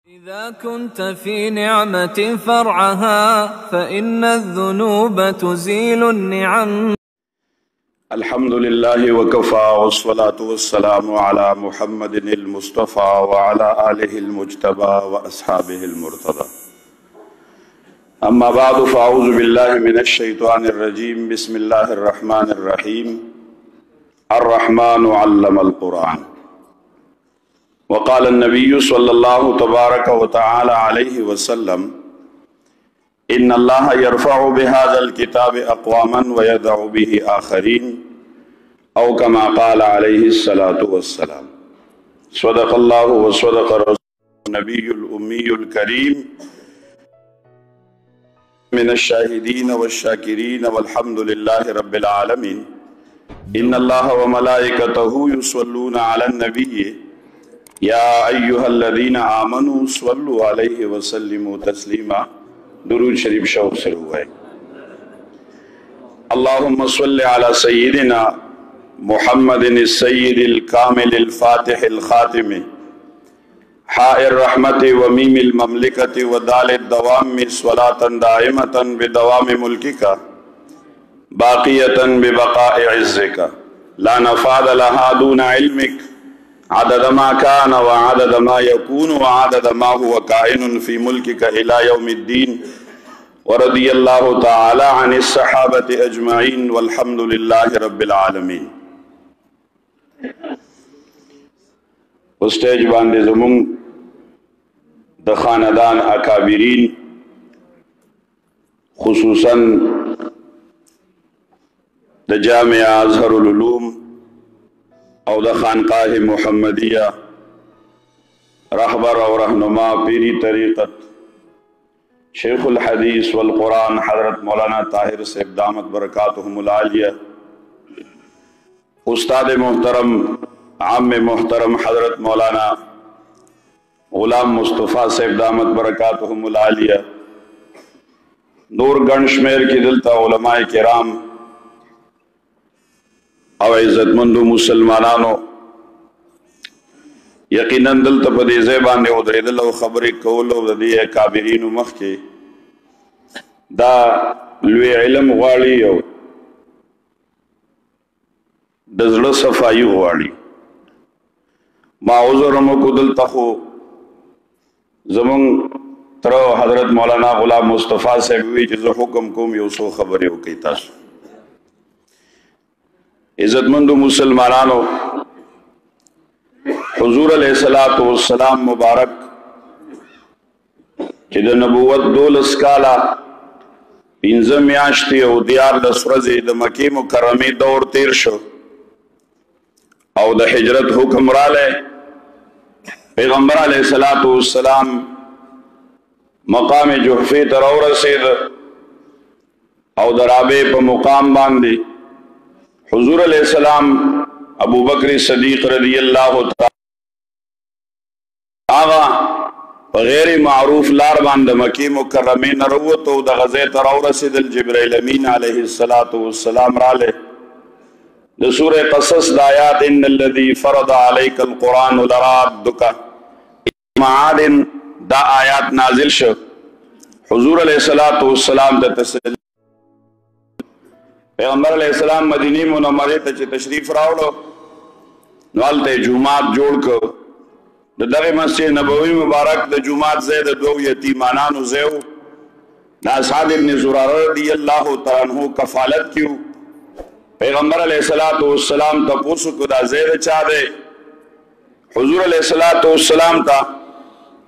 إذا كنت في نعمة فرعها فإن الذنوب تزيل النعم. الحمد لله وكفى والصلاة والسلام على محمد المصطفى وعلى آله المجتبى وأصحابه المرتضى. أما بعد فأعوذ بالله من الشيطان الرجيم. بسم الله الرحمن الرحيم. الرحمن علم القرآن. وقال النبي صلى الله تبارك وتعالى عليه وسلم إن الله يرفع بهذا الكتاب أقواما ويدع به آخرين أو كما قال عليه الصلاة والسلام. صدق الله وصدق رسوله النبي الأمي الكريم من الشاهدين والشاكرين والحمد لله رب العالمين. إن الله وملائكته يصلون على النبي या अय्युहल्लज़ीना आमनू स्वल्लु अलैहि वसल्लिमू तस्लीमा। दुरूद शरीफ शौक़ से हुआ है। अल्लाहुम्मा सल्लि अला सय्यिदिना मुहम्मदिन सय्यिदिल कामिलिल फातिहिल खातिम हाइर रहमति व मीमिल ममलिकति व दालिद दवामी स्वलातन दाइमतन बिदवामी मुल्किका बाक़ियतन बिबक़ाइ इज़्ज़िका ला नफ़ाद लहा दूना इल्मिक आदद मा कान व आदद मा यकून व आदद मा हुवा काइनुन फी मुल्किका इला यौमिद्दीन व रदियल्लाहु तआला अनिस सहाबति अजमईन वल्हम्दुलिल्लाहि रब्बिल आलमीन। स्टेज बांधे ज़मुंग द खानदान अकाबिरीन खुसूसन द जामिया अज़हरुल उलूम और द खानकाह मुहम्मदिया रहबर और रहनुमा पीरी तरीक़त शेखुल हदीस वल कुरान हज़रत मौलाना ताहिर साहब दामत बरकातुहुमुल आलिया, उस्ताद मोहतरम आम मोहतरम हज़रत मौलाना गुलाम मुस्तफ़ा साहब दामत बरकातुहुमुल आलिया, नूर गणशमेर की दिलता उलमाए किराम और इज़्ज़तमंदो मुसलमानानो, यकीनन दिल तपदे ज़ेबान उदरेदल और खबर कौलो वदिए काबिरीन मख के दा लुए इल्म वाली और दज़ड़ सफाई वाली माउज़रमो को दिल तखो ज़मुंग तरो हज़रत मौलाना गुलाम मुस्तफ़ा से भी जो हुक्म कुम यूसो खबर हो की तास इज़्ज़तमंदो मुसलमानानो, हुज़ूर अलैहिस्सलातु वस्सलाम मुबारक कि द नबूवत 12 काला 15 मियाश्ती और दियार 10 वर्ज़े द मक्के मुकर्रमे दौर तेर शो और द हिजरत हुक्म राले पैगंबर अलैहिस्सलातु वस्सलाम मकाम जुहफे तरौ रसीद और द राबे पर मुकाम बांधे हुज़ूर अलैहिस्सलाम अबू बकर सदीक रज़ियल्लाहु ताला गैर मारूफ लार बांध मक्के मुकर्रमे नरवो तो द गज़े तरौ रसीदल जिब्राइल अमीन अलैहिस्सलातु वस्सलाम राले द सूरह क़सस दायात इन्नल्लज़ी फ़रद अलैकल क़ुरान लराद्दुका मादिन दा आयात नाजिल शो हुज़ूर अलैहिस्सलातु वस्सलाम द तसल्ली पैगंबर अलैहिस्सलाम मदीने मुनव्वरे ते तशरीफ रावलो नवालते जुमात जोड़ को दगे मस्जिद नबवी मुबारक द जुमात ज़ैद दो यतीमानानु ज़ेव ना साद इब्न ज़ुरारा रज़ियल्लाहु तआला अन्हु कफालत क्यों पैगंबर अलैहिस्सलातु वस्सलाम तपोसु को दा ज़ैद चा दे हुज़ूर अलैहिस्सलातु वस्सलाम ता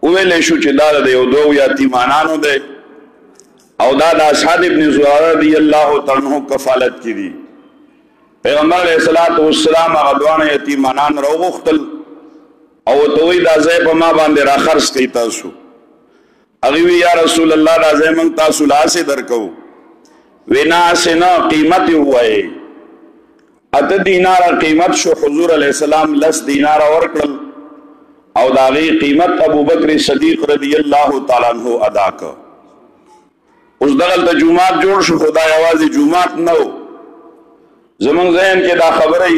उवे लेशु चिदा दे दो यतीमानानु दे और दादा साद इब्न ज़ुरारा रज़ियल्लाहु तआला अन्हु कफालत की दी पैगंबर अलैहिस्सलातु वस्सलाम अगदवान यतीमानान रोगुख्तल और तो ही दाज़े पमा बांधे रा खर्च की तासु अगवी या रसूल अल्लाह दाज़े मंग तासु ला से दरकऊ वेना से ना कीमत हुआ है अत दीनार कीमत शो हुज़ूर अलैहिस्सलाम 10 दीनार और कल और दागी कीमत अबू बकर सदीक रज़ियल्लाहु ताला अन्हु अदा का उस दगल त जुमात जोड़ शो खुदा आवाज़ जुमात न हो ज़मन ज़हन के दा खबर है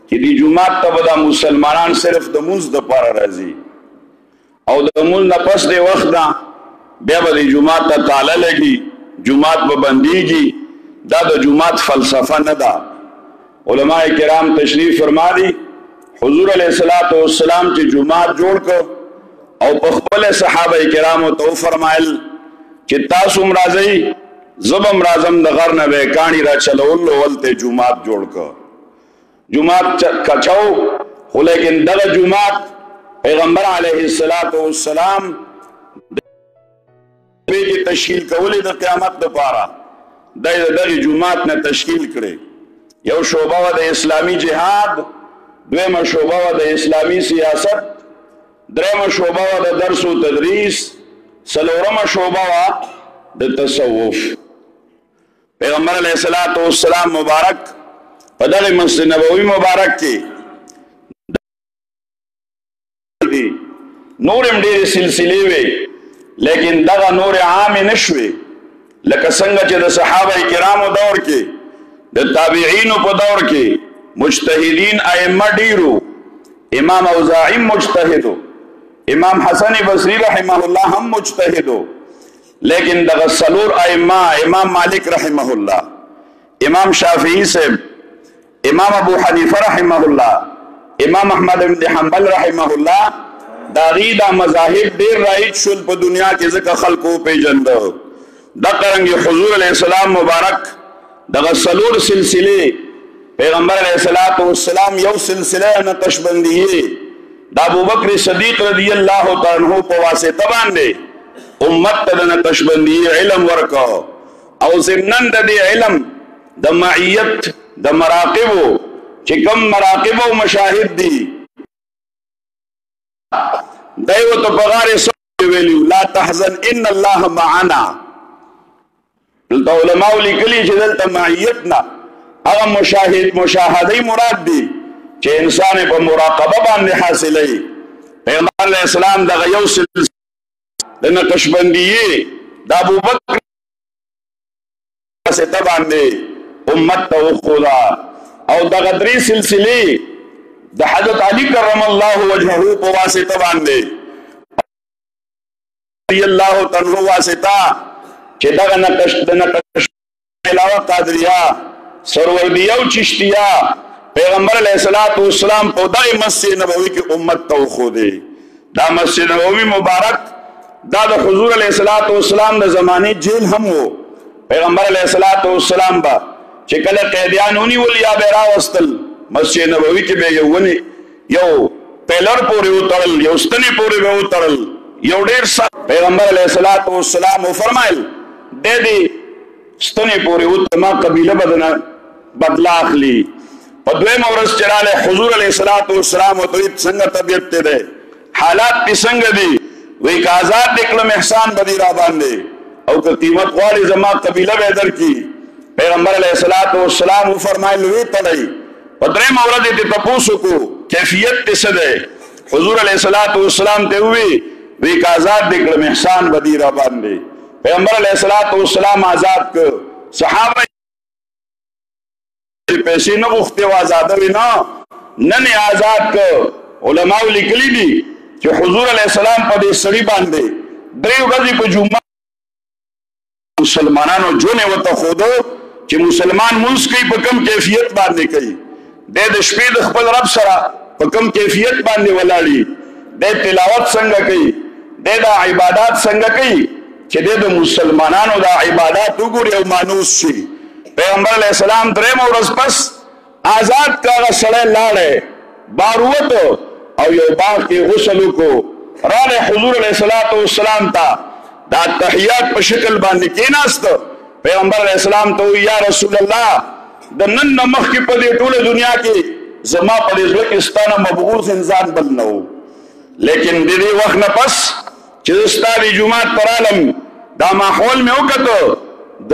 कि दी जुमात तब दा मुसलमानान सिर्फ द मुज़ द पारा राजी او د مول نه پس د وخت نه بیا به د جومات ته تاله لګي، جومات به بندېږي. دا د جومات فلسفه نه ده. علماء کرام تشریف فرما دي حضور علیه السلام چې جومات جوړ کړ او په خپل صحابه کرامو ته وفرمایل چې تاسو هم راځئ، زه به هم راځم، د غر نه به یې کاڼي را چلولو ولته جومات جوړ کړ. جومات کچو خو لیکن دغه جومات پیغمبر علیه السلام کې تشکیل کولې د قیامت لپاره د دغه جومات نه تشکیل کړي. یو شعبه و د اسلامی جهاد، دویمه شعبه و د اسلامی سیاست، دریمه شعبه و د درس و تدریس، څلورمه شعبه و د تصوف. پیغمبر علیه السلام مبارک په دغه مسجد نبوي مبارک کې نور هم ډېرې سلسلې وې، لیکن دغه نور عام نشوي لکه څنګه چې د صحابه کرامو دور کې د تابعینو په دور کې مجتهدین ائمه ډیرو. امام اوزاعی مجتهدو، امام حسن بصری رحمه الله هم مجتهدو، لیکن دغه څلور ائمه امام مالک رحمه الله، امام شافعی صاحب، امام ابو حنیفه رحمه الله، امام احمد بن حنبل رحمه الله، دا غي دا مذاهب ډیر رایج شول په دنیا کې ځکه خلکو پیژندو. دا قرنګ حضور علیه السلام مبارک دغه څلور سلسله پیغمبر علیه السلام یو سلسله نقشبندیه د ابوبکر صدیق رضی الله تعالی عنہ په واسطه باندې امت ته نقشبندیه علم ورکو او ضمنن د علم د معیت د مراقب چې کوم مراقب او مشاهد دي دایو ته بغیر ویلو لا تحزن ان الله معنا. دلته علماء لیکلي چې دلته معیتنا هغه مشاهدی مراد دي چې انسان په مراقبه باندې حاصلې. پیغمبر علیه السلام دغه یو سلسله د نقشبندیه د ابوبکر واسطه باندې امت ته وخودا او دغه درې سلسله د حضرت علی کرم الله وجهه په واسطه باندې رضی الله تعالی واسطه چې دغه نقش علاوه قادریه سروردیه او چشتیه پیغمبر علیه السلام په دغه مسجد نبوي کې امت ته وخودي. دا مسجد نبوي مبارک دا د حضور علیه السلام د زمانه جیل هم وو. پیغمبر علیه السلام با چې کله قیدیان ونیول یا به راوستل مسجد نبوي کې به یو پیلر پورې وتړل، یو ستنې پورې به وتړل، یو ډېر سخت. پیغمبر علیه السلام وفرمایل د دې ستنې پورې وت ما قبیله بدلا اخلي. په دویمه ورځ چې راغلی حضور علیه السلام ورته ویل څنګه طبیعت دی دی حالات دې څنګه دي؟ وایي که آزاد دې کړم احسان به دې را باندې او که قیمت غواړې زما قبیله به یې درکړي. پیغمبر علیه السلام وفرمایل ویې تړئ. په درېیمه ورځ یې تپوس وکړو کیفیت دې څه دی؟ حضور علیه السلام ته ووایي وی که آزاد دې کړم احسان به دې را باندې. پیغمبر علیه السلام آزاد کړ. صحابه پیسې نه غوښتې او آزادوي نه، نن یې آزاد کړ. علماو لیکلي دي چې حضور علیه السلام په دې سړي باندې 3 ورځې په جمعه مسلمانانو جون یې ورته ښودو چې مسلمان مونځ کوي په کوم کیفیت باندې کوي، دی د شپې د خپل رب سره په کوم کیفیت باندې ولاړي، دی تلاوت څنګه کوي، دی دا عبادات څنګه کوي چې دی د مسلمانانو دا عبادات وګوري او مانوس شي. پیغمبر علیه السلام 3 ورځ پس آزاد کاغه سړی لاړی بار ووتو او یو باغ کې غسل وکړو. راغی حضور علیه السلام ته دا تحیات په شکل باندې کېناست. پیغمبر علیه السلام ته وویل یا رسول الله د نن نه مخکې په دې ټوله دنیا کې زما په دې زړه کې ستا نه مبغوض انسان بل نه و، لیکن د دې وخت نه پس چې زه ستا دې جومات ته رالم دا ماحول مې وکتو،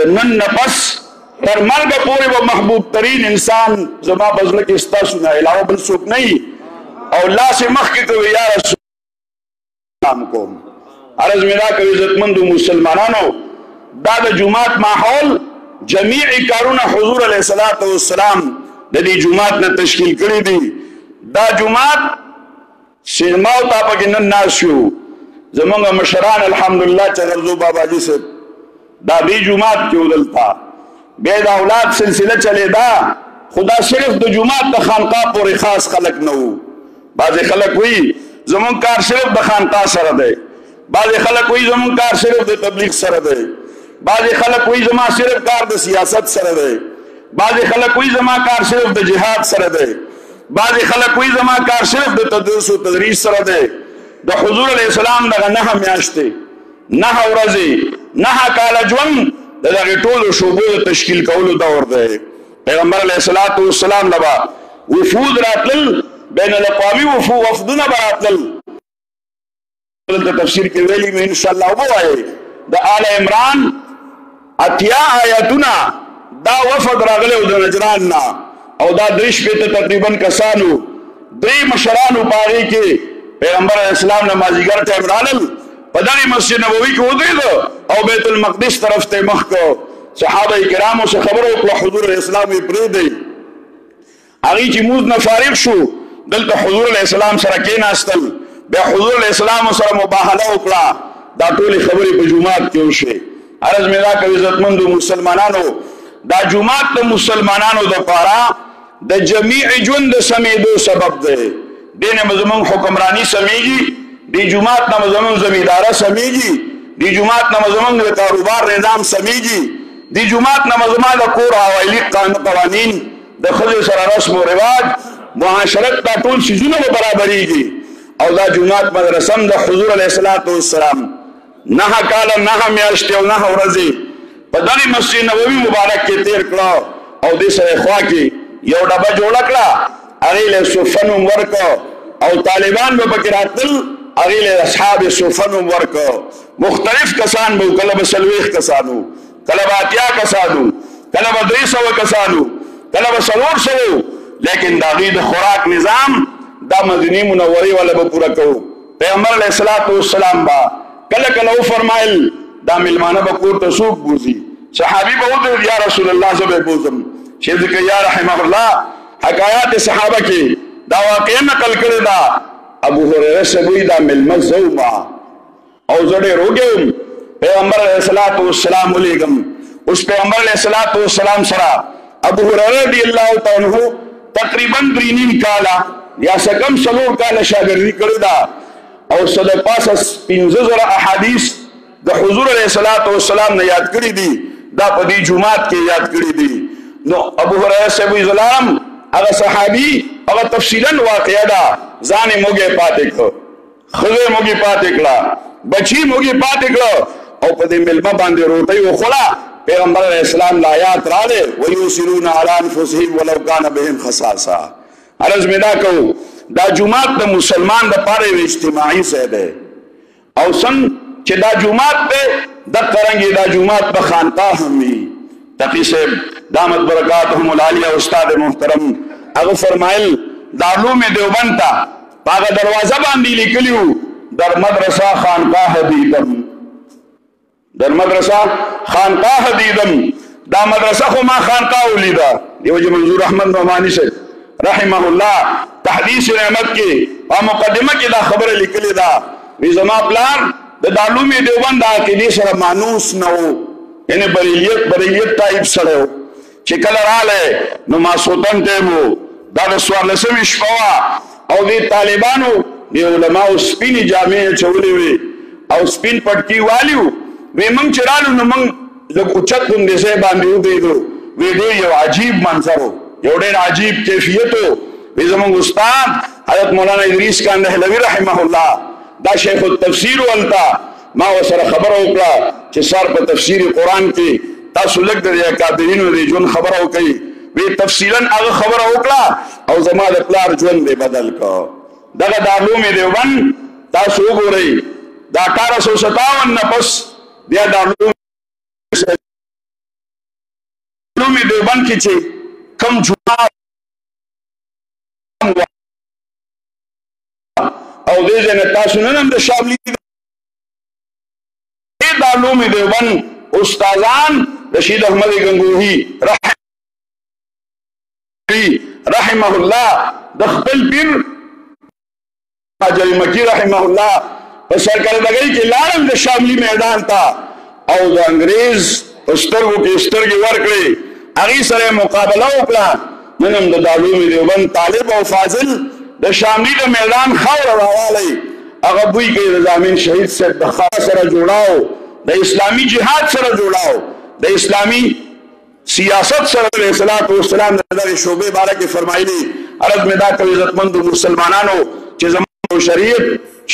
د نن نه پس تر مرګه پورې به محبوب ترین انسان زما په زړه کې ستاسو نه علاوه بل څوک نه وي. او لاس یې مخکې کوي یا رسول الله کوم عرض مې دا کوي عزتمندو مسلمانانو دا د جومات ماحول جمیعي کارونه حضور علیه السلام د دې جومات نه تشکیل کړي دي. دا جومات سینما او تا پکې نن ناست شو زمونږ مشران الحمدلله چغرزو بابا جی سے دا دی جماعت کې ودلتا بیا د اولاد سلسله چلیدا خدا صرف د جماعت د خانقاه پورې خاص خلق نه وو بعضې خلک وی زمونږ کار صرف د خانقاه سره دی بعضې خلک وی زمونږ کار صرف د تبلیغ سره دی بعضې خلک وی زما صرف کار د سیاست سره دی بعضې خلک وی زما کار صرف د جهاد سره دی بعضې خلک وی زما کار صرف د تدریس و تدریس سره دی د حضور علیه السلام دغه 9 میاشتې 9 ورځې 9 کاله ژوند د دغې ټولو شعبو د تشکیل کولو دور دی پیغمبر علیه الصلاة والسلام لبا وفود راتلل بین الاقوامی وفدونه به راتلل دلته تفسیر کې ویلي مې انشاءالله ووایې د آل عمران 80 آیاتونه دا وفد راغلی د نجران نه او دا 3 شپېته تقریبا کسانو 3 مشرانو په هغې کې پیغمبر علیہ السلام نے مازیګر ټایم رالل په دغه مسجد نبوي کې ودرېد او بیت المقدس طرف ته مخ کو صحابه کرامو څخه خبرو وکړه حضور علیہ السلام یې پرېږدئ هغوی چې مونځ نه فارغ شو دلته حضور علیہ السلام سره کېناستل بیا حضور علیہ السلام سره مباهله وکړه دا ټولې خبرې په جومات کې وشوې عرض مې دا کوي عزتمندو مسلمانانو دا جومات د مسلمانانو دپاره د جمیع ژوند د سمېدو سبب دی دین مزمون حکمرانی سمیگی دی جماعت نمزمون زمیدارہ سمیگی دی جماعت نمزمون کاروبار نظام سمیگی دی جماعت نمزمان دا کور حوائلی قوانین دا خضر سر رسم و رواج معاشرت دا طول سیزون و برابری گی او دا جماعت مدرسم دا حضور علیہ السلام 9 کالا 9 میاشتے و 9 ورزی پا دنی مسجد نبوی مبارک کے تیر کلا او دی سر اخوا کی یو ڈبا جوڑا کلا اغیل صفن ورکو او طالبان به پکې راتل هغې له اصحاب صفن ورکو مختلف کسان به کله به 40 کسانو کله به 80 کسانو کله به 300 کسانو کله به 400 لیکن د هغوی د خوراک نظام دا مدینې منورې والا به پوره کوو پیغمبر علیه الصلاة والسلام به کله کله وفرمایل دا مېلمانه به کور ته څوک بوځي صحابي به ودرېد یا رسول الله زه به بوځم شیخ زکریا رحمه الله حکایات صحابه کې دا واقعا نقل کړی دا ابو هريره سبوی دا ملمه زوما او زړه روګم پیغمبر علیه الصلاة والسلام علیکم اوس پیغمبر علیه الصلاة والسلام سره ابو هريره رضی الله تعالی عنہ تقریبا 3.5 کاله یا سکم 4 کاله شاګردي کړی دا او صد پاس 15 احادیث د حضور علیه الصلاة والسلام نه یاد کړی دي دا په دې جمعات کې یاد کړی دي نو ابو هريره سبوی زلام هغه صحابي هغه تفصیلا واقعا دا ځان موږ پاتې کړ خزه موږ پاتې کړه بچی موږ پاتې کړه او په دې ملما باندې روټي وخلا پیغمبر علیہ السلام آیات راړې ويوسرون علی انفسهم ولو کان بهم خصاصه عرض مدا کو دا جمعات د مسلمان د پاره اجتماعي ځای دی او سن چې دا جمعات ته د قرنګي دا جمعات په خانقاه هم وي تقی صاحب دامت برکاتهم العالیہ استاد محترم هغه فرمایل دارالعلوم دیوبند ته پاغه دروازه باندې لیکلیو در مدرسه خانقاه دیدم در مدرسه خانقاه دیدم دا مدرسه خو ما خانقاه ولیدا دیو جی منظور احمد نعمانی سے رحمه الله تحدیث نعمت کې او مقدمه کې دا خبره لیکلی دا وی زما پلان د دارالعلوم دیوبند عقیدې سره مانوس نه وو یعنی بریلیت ټایپ سره وو چې کله راغله نو ماسوتن ټیمو دا د 14 شپه وه او دې طالبانو د علماو سپینې جامې چولې وې او سپین پټکي والیو وی موږ چې رالو نو موږ لږ اوچت غوندې ځای باندې ودرېدو وی ډېر یو عجیب منظر و یو ډېر عجیب کیفیت و وی زموږ استاد حضرت مولانا ادریس خان دهلوي رحمه الله دا شیخ التفسیر ولتا ما ورسره خبره وکړه چې سر په تفسیر قرآن کې تاسو لږ د اکابرینو د ژوند خبره وکړئ وی تفصیلا هغه خبره وکړه او زما د پلار ژوند دې بدل کړ دغه دارالعلوم دیوبند تاسو وګورئ دا 1857 نه پس بیا دارالعلوم دیوبند کې چې کم جمعه او دې ځای تاسو نن هم د شابلي دارالعلوم دیوبند استادان رشید احمد گنگوہی رحمه الله د خپل پیر حاجی مکی رحمه الله په سرکردګۍ کې لاړم د شاملي میدان ته او د انګریز په سترګو کې سترګې ورکړې هغې سره یې مقابله وکړه نن هم د دارالعلوم دیوبند طالب او فاضل د شاملي د میدان خاوره راوالی هغه بوی کوي د زامن شهید صاحب د خاص سره جوړاو د اسلامي جهاد سره جوړاو د اسلامي سیاست سره علیه الصلاۃ والسلام د دغې شعبې باره کې فرمایلي عرض مې دا کوي عزتمندو مسلمانانو چې زموږ شریعت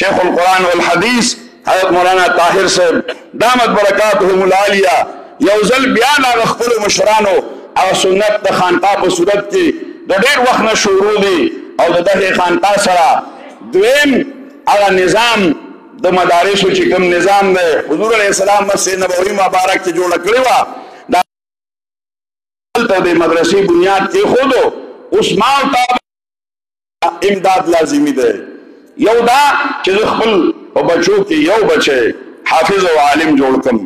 شیخ القرآن والحدیث حضرت مولانا طاهر صاحب دامت برکاتهم العالیه یو ځل بیا د خپلو مشرانو هغه سنت د خانقاه په صورت کې د ډېر وخت نه شروع دي او د دغې خانقاه سره دویم هغه نظام د مدارسو چې کوم نظام دی حضور علیه السلام مسجد نبوي مبارک کې جوړه کړې وه دلته د مدرسې بنیاد کېښودو اوس ما او تا امداد لازمي دی یو دا چې زه خپل په بچو کې یو بچی حافظ او عالم جوړ کړم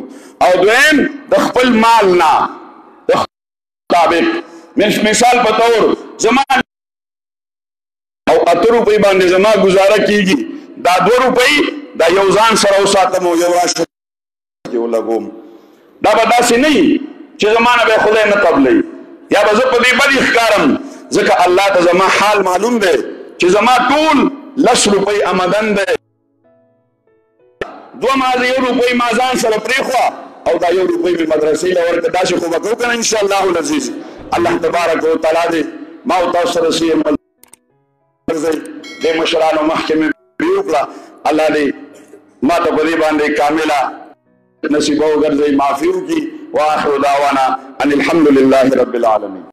او دویم د خپل مال نه د مطابق مثال په طور زما او 8 روپۍ باندې زما گزاره کیږي دا 2 روپۍ دا یو ځان سره وساتم او یو راشه ولګوم دا به داسې نه وي چې زما نه به خدای نه قبلوي یا به زه په دې بدې ښکارم ځکه الله ته زما حال معلوم دی چې زما ټول 10 روپۍ آمدن دی 2 مازه 1 روپۍ ما ځان سره پرېښوه او دا 1 روپۍ مې مدرسې له ورکړه داسې خو به کوو که نه انشاءالله العزیز الله تبارک وتعالی دې ما او تاسو سره سي د مشرانو مخکې مې وکړه الله دې ما ته په دې باندې کامله نصیبه وګرځوي معافي وکړي واخر دعوانا ان الحمد لله رب العالمين